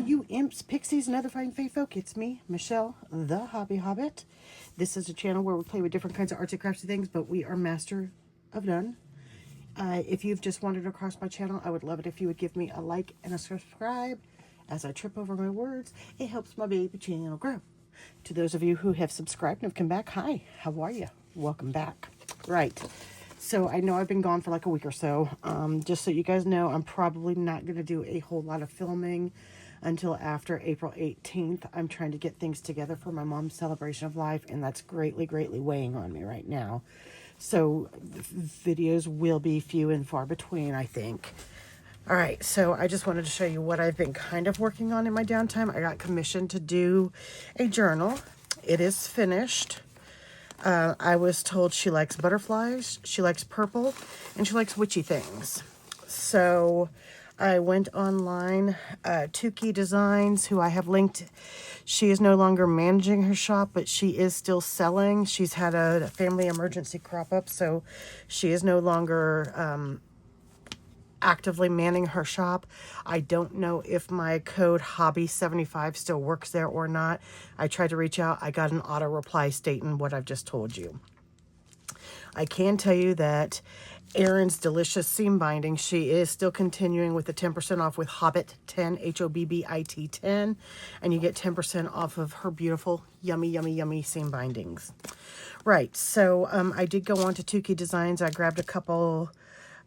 you imps, pixies, and other fine fae folk. It's me, Michelle, the Hobby Hobbit. This is a channel where we play with different kinds of artsy craftsy things, but we are master of none. If you've just wandered across my channel, I would love it if you would give me a like and a subscribe. As I trip over my words, it helps my baby channel grow. To those of you who have subscribed and have come back, hi, how are you? Welcome back. Right. So I know I've been gone for like a week or so. Just so you guys know, I'm probably not going to do a whole lot of filming until after April 18th. I'm trying to get things together for my mom's celebration of life, and that's greatly, greatly weighing on me right now. So videos will be few and far between, I think. All right, so I just wanted to show you what I've been kind of working on in my downtime. I got commissioned to do a journal. It is finished. I was told she likes butterflies, she likes purple, and she likes witchy things. So I went online, Tukey Designs, who I have linked. She is no longer managing her shop, but she is still selling. She's had a family emergency crop up, so she is no longer actively manning her shop. I don't know if my code Hobby75 still works there or not. I tried to reach out. I got an auto reply stating what I've just told you. I can tell you that Erin's delicious seam binding, she is still continuing with the 10% off with Hobbit 10, Hobbit 10, and you get 10% off of her beautiful, yummy, yummy, yummy seam bindings. Right, so I did go on to Tukey Designs. I grabbed a couple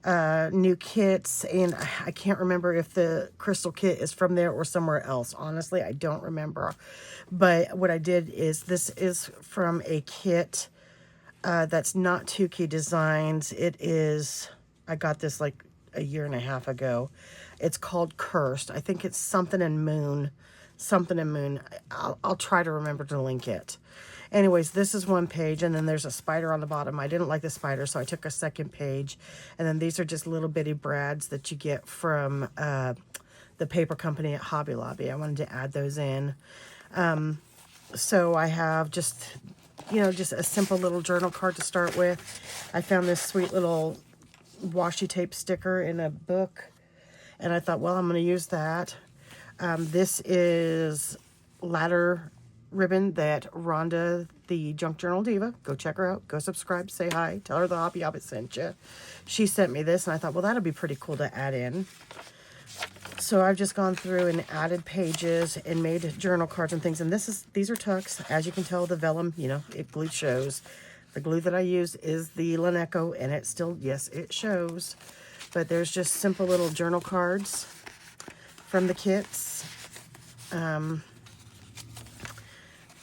new kits, and I can't remember if the crystal kit is from there or somewhere else. Honestly, I don't remember. But what I did is, this is from a kit that's not Tukey Designs. It is, I got this like a year and a half ago. It's called Cursed. I think it's something in Moon. Something in Moon. I'll try to remember to link it. Anyways, this is one page, and then there's a spider on the bottom. I didn't like the spider, so I took a second page. And then these are just little bitty brads that you get from the paper company at Hobby Lobby. I wanted to add those in. So I have just, you know, just a simple little journal card to start with. I found this sweet little washi tape sticker in a book, and I thought, well, I'm going to use that. This is ladder ribbon that Rhonda, the Junk Journal Diva, go check her out, go subscribe, say hi, tell her the Hobby Hobbit sent you. She sent me this, and I thought, well, that'll be pretty cool to add in. So I've just gone through and added pages and made journal cards and things, and these are tucks. As you can tell, the vellum, you know, it glue shows. The glue that I use is the Lineco, and it still, yes, it shows. But there's just simple little journal cards from the kits.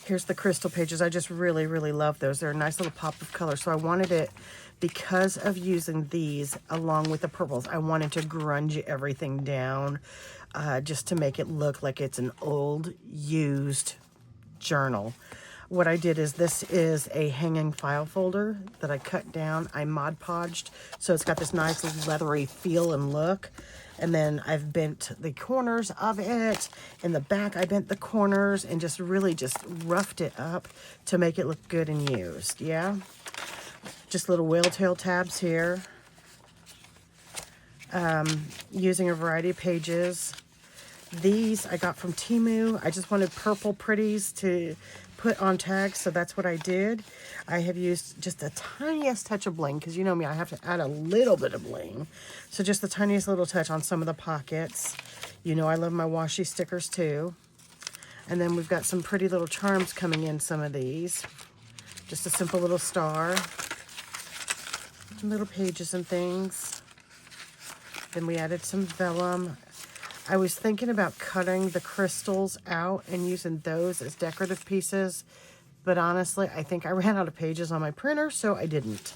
Here's the crystal pages. I just really, really love those. They're a nice little pop of color. So I wanted it, because of using these along with the purples, I wanted to grunge everything down just to make it look like it's an old, used journal. What I did is, this is a hanging file folder that I cut down. I Mod Podged, so it's got this nice leathery feel and look. And then I've bent the corners of it. In the back, I bent the corners and just really just roughed it up to make it look good and used. Yeah. Just little whale tail tabs here. Using a variety of pages. These I got from Temu. I just wanted purple pretties to put on tags, so that's what I did. I have used just the tiniest touch of bling, because you know me, I have to add a little bit of bling. So just the tiniest little touch on some of the pockets. You know I love my washi stickers too. And then we've got some pretty little charms coming in some of these. Just a simple little star. Some little pages and things. Then we added some vellum. I was thinking about cutting the crystals out and using those as decorative pieces, but honestly, I think I ran out of pages on my printer, so I didn't.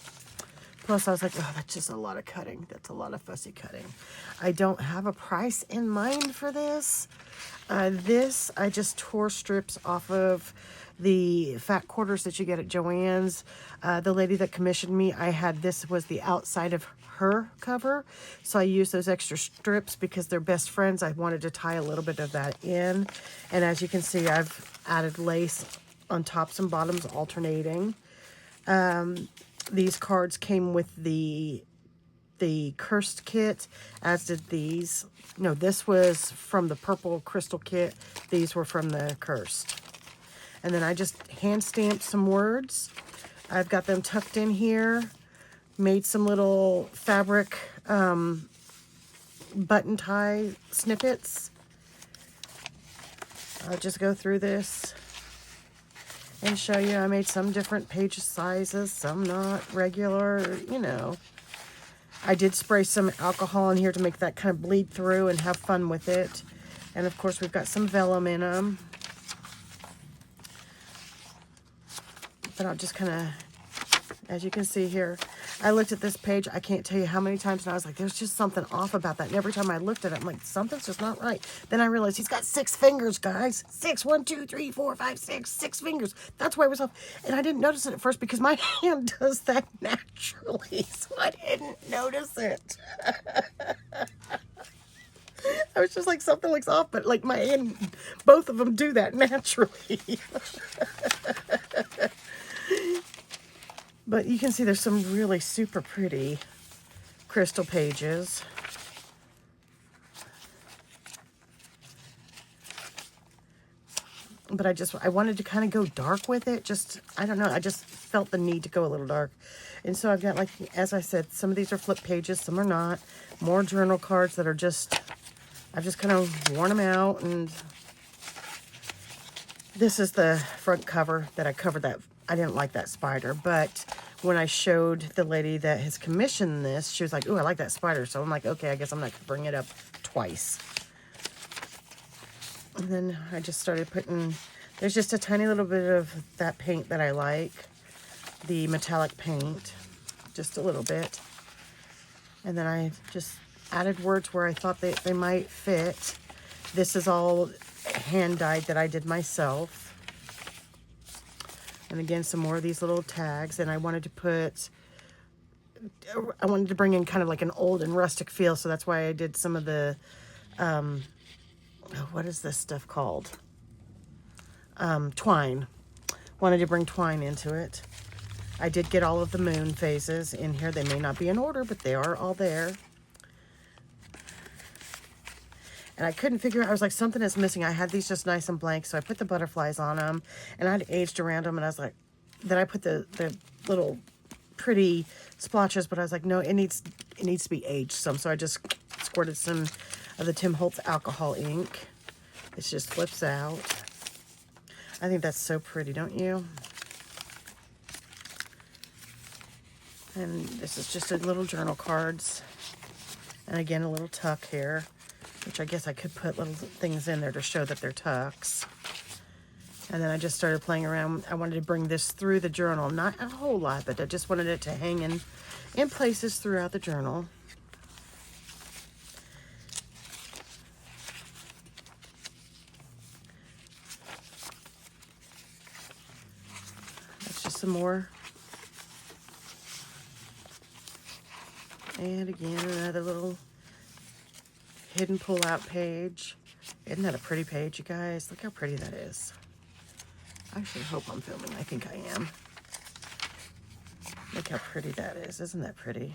Plus, I was like, oh, that's just a lot of cutting. That's a lot of fussy cutting. I don't have a price in mind for this. This, I just tore strips off of the fat quarters that you get at Joann's. The lady that commissioned me, this was the outside of her cover, so I used those extra strips because they're best friends. I wanted to tie a little bit of that in, and as you can see, I've added lace on tops and bottoms alternating. These cards came with the the Cursed kit, as did these. No, this was from the Purple Crystal kit. These were from the Cursed. And then I just hand stamped some words. I've got them tucked in here. Made some little fabric button tie snippets. I'll just go through this and show you. I made some different page sizes, some not regular, you know. I did spray some alcohol in here to make that kind of bleed through and have fun with it. And of course we've got some vellum in them. But I'll just kind of, as you can see here, I looked at this page, I can't tell you how many times, and I was like, there's just something off about that. And every time I looked at it, I'm like, something's just not right. Then I realized he's got 6 fingers, guys. 6, 1, 2, 3, 4, 5, 6, 6 fingers. That's why it was off. And I didn't notice it at first because my hand does that naturally, so I didn't notice it. I was just like, something looks off, but like my hand, both of them do that naturally. But you can see there's some really super pretty crystal pages. But I wanted to kind of go dark with it. Just, I don't know, I just felt the need to go a little dark. And so I've got, like, as I said, some of these are flip pages, some are not. More journal cards that are just, I've just kind of worn them out. And this is the front cover that I covered that. I didn't like that spider, but when I showed the lady that has commissioned this, she was like, ooh, I like that spider. So I'm like, okay, I guess I'm not going to bring it up twice. And then I just started putting, there's just a tiny little bit of that paint that I like, the metallic paint, just a little bit. And then I just added words where I thought they might fit. This is all hand dyed that I did myself. And again, some more of these little tags. And I wanted to bring in kind of like an old and rustic feel. So that's why I did some of the, what is this stuff called? Twine. Wanted to bring twine into it. I did get all of the moon phases in here. They may not be in order, but they are all there. And I couldn't figure out, I was like, something is missing. I had these just nice and blank, so I put the butterflies on them, and I'd aged around them, and I was like, then I put the little pretty splotches, but I was like, no, it needs to be aged some. So I just squirted some of the Tim Holtz alcohol ink. It just flips out. I think that's so pretty, don't you? And this is just a little journal cards. And again, a little tuck here, which I guess I could put little things in there to show that they're tucks. And then I just started playing around. I wanted to bring this through the journal. Not a whole lot, but I just wanted it to hang in places throughout the journal. That's just some more. And again, another little hidden pull-out page. Isn't that a pretty page, you guys? Look how pretty that is. I actually hope I'm filming. I think I am. Look how pretty that is. Isn't that pretty?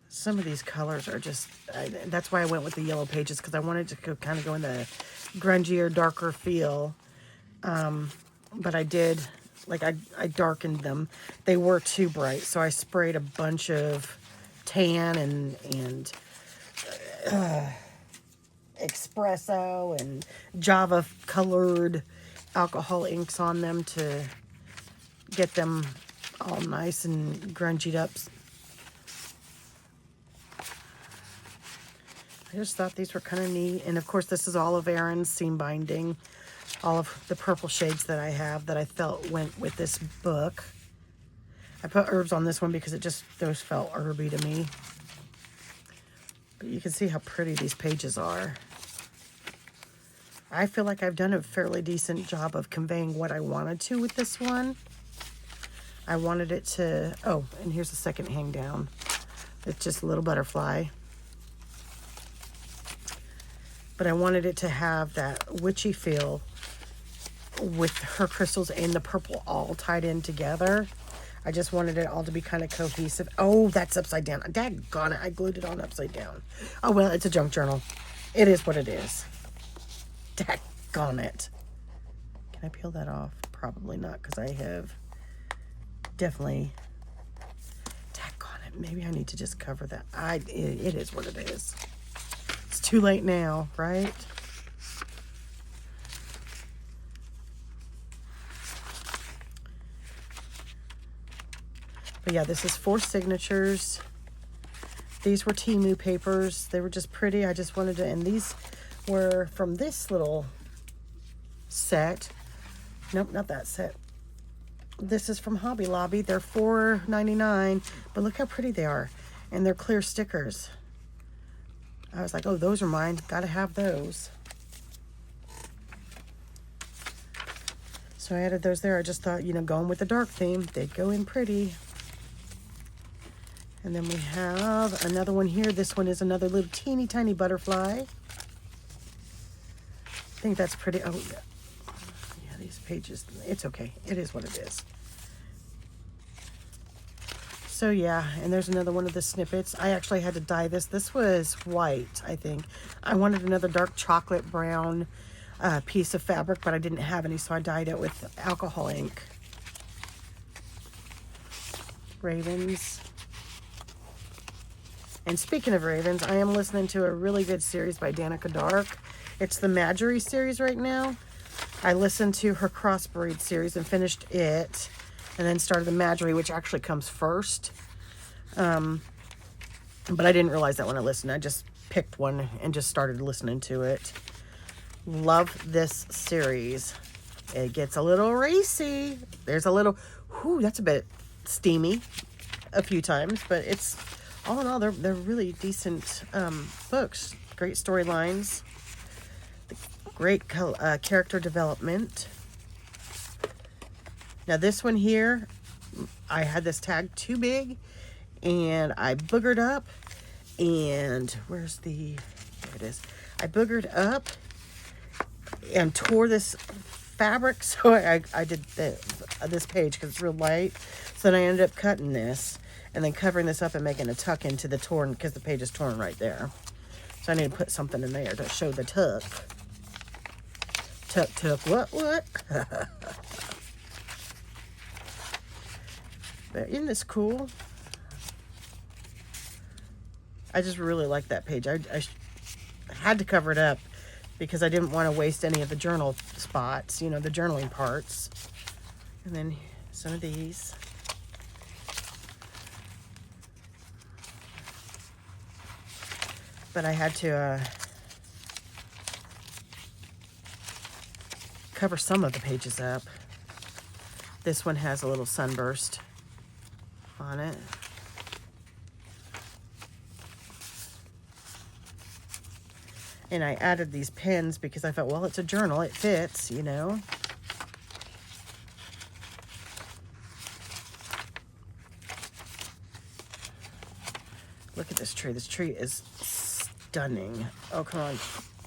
Some of these colors are just, that's why I went with the yellow pages, because I wanted to kind of go in the grungier, darker feel. But I did, like I darkened them. They were too bright, so I sprayed a bunch of tan and espresso and Java colored alcohol inks on them to get them all nice and grungied up. I just thought these were kind of neat. And of course, this is all of Erin's seam binding, all of the purple shades that I have that I felt went with this book. I put herbs on this one because those felt herby to me. But you can see how pretty these pages are. I feel like I've done a fairly decent job of conveying what I wanted to with this one. I wanted it to, oh, and here's the second hang down. It's just a little butterfly. But I wanted it to have that witchy feel with her crystals and the purple all tied in together. I just wanted it all to be kind of cohesive. Oh, that's upside down. Daggone it, I glued it on upside down. Oh, well, it's a junk journal. It is what it is. Daggone it. Can I peel that off? Probably not, because I have definitely... Daggone it. Maybe I need to just cover that. It is what it is. It's too late now, right? But yeah, this is 4 signatures. These were Temu papers. They were just pretty. I just wanted to, and these were from this little set. Nope, not that set. This is from Hobby Lobby. They're $4.99, but look how pretty they are. And they're clear stickers. I was like, oh, those are mine. Gotta have those. So I added those there. I just thought, you know, going with the dark theme, they'd go in pretty. And then we have another one here. This one is another little teeny tiny butterfly. I think that's pretty. Oh, yeah. Yeah, these pages, it's okay. It is what it is. So yeah, and there's another one of the snippets. I actually had to dye this. This was white, I think. I wanted another dark chocolate brown piece of fabric, but I didn't have any, so I dyed it with alcohol ink. Ravens. And speaking of ravens, I am listening to a really good series by Danica Dark. It's the Marjorie series right now. I listened to her Crossbreed series and finished it, and then started the Marjorie, which actually comes first. But I didn't realize that when I listened. I just picked one and just started listening to it. Love this series. It gets a little racy. There's a little, whew, that's a bit steamy a few times, but it's, all in all, they're really decent books. Great storylines. Great character development. Now this one here, I had this tag too big, and I boogered up, and where's the, there it is. I boogered up and tore this fabric, so I did this page because it's real light. So then I ended up cutting this and then covering this up and making a tuck into the torn, because the page is torn right there. So I need to put something in there to show the tuck. Tuck, what? But isn't this cool? I just really like that page. I had to cover it up because I didn't want to waste any of the journal spots, you know, the journaling parts. And then some of these. But I had to cover some of the pages up. This one has a little sunburst on it. And I added these pins because I thought, well, it's a journal, it fits, you know. Look at this tree. This tree is stunning. Oh, come on.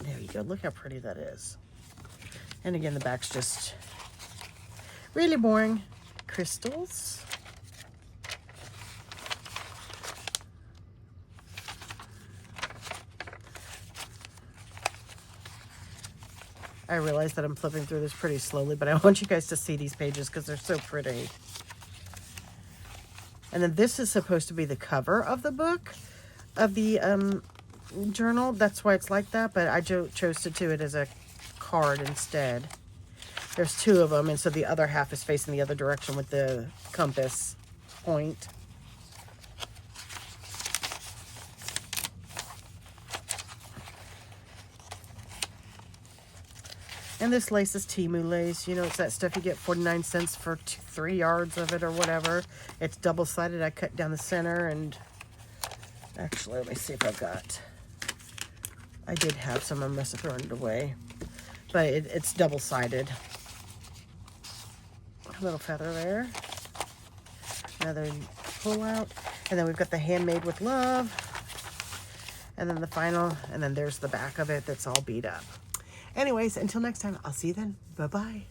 There you go. Look how pretty that is. And again, the back's just really boring. Crystals. I realize that I'm flipping through this pretty slowly, but I want you guys to see these pages because they're so pretty. And then this is supposed to be the cover of the book, of the journal. That's why it's like that, but I chose to do it as a card instead. There's 2 of them, and so the other half is facing the other direction with the compass point. And this lace is Temu lace. You know, it's that stuff you get 49 cents for 3 yards of it or whatever. It's double-sided. I cut down the center, and actually, let me see if I've got... I did have some. I must have thrown it away. But it's double-sided. A little feather there. Another pull-out. And then we've got the Handmade with Love. And then the final, and then there's the back of it that's all beat up. Anyways, until next time, I'll see you then. Bye-bye.